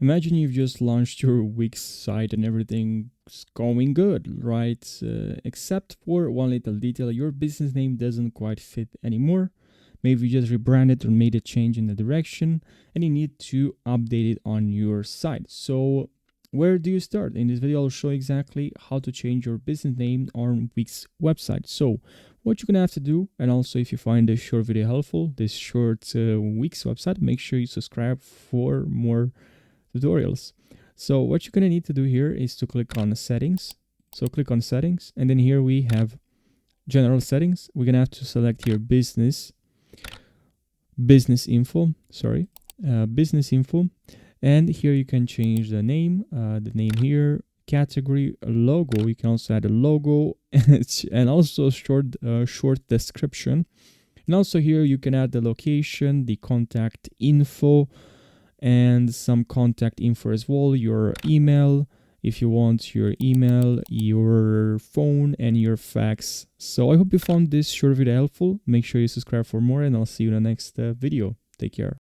Imagine you've just launched your Wix site and everything's going good, right? Except for one little detail, your business name doesn't quite fit anymore. Maybe you just rebranded or made a change in the direction and you need to update it on your site. So, where do you start? In this video, I'll show exactly how to change your business name on Wix website. So, what you're gonna have to do, and also if you find this short video helpful, this short Wix website, make sure you subscribe for more tutorials. So what you're going to need to do here is to click on settings. So click on settings, and then here we have general settings. We're going to have to select here business info, business info. And here you can change the name here, category, logo. You can also add a logo and also short description. And also here you can add the location, the contact info, and some contact info as well, your email, if you want your email, your phone, and your fax. So I hope you found this short video helpful. Make sure you subscribe for more, and I'll see you in the next video. Take care.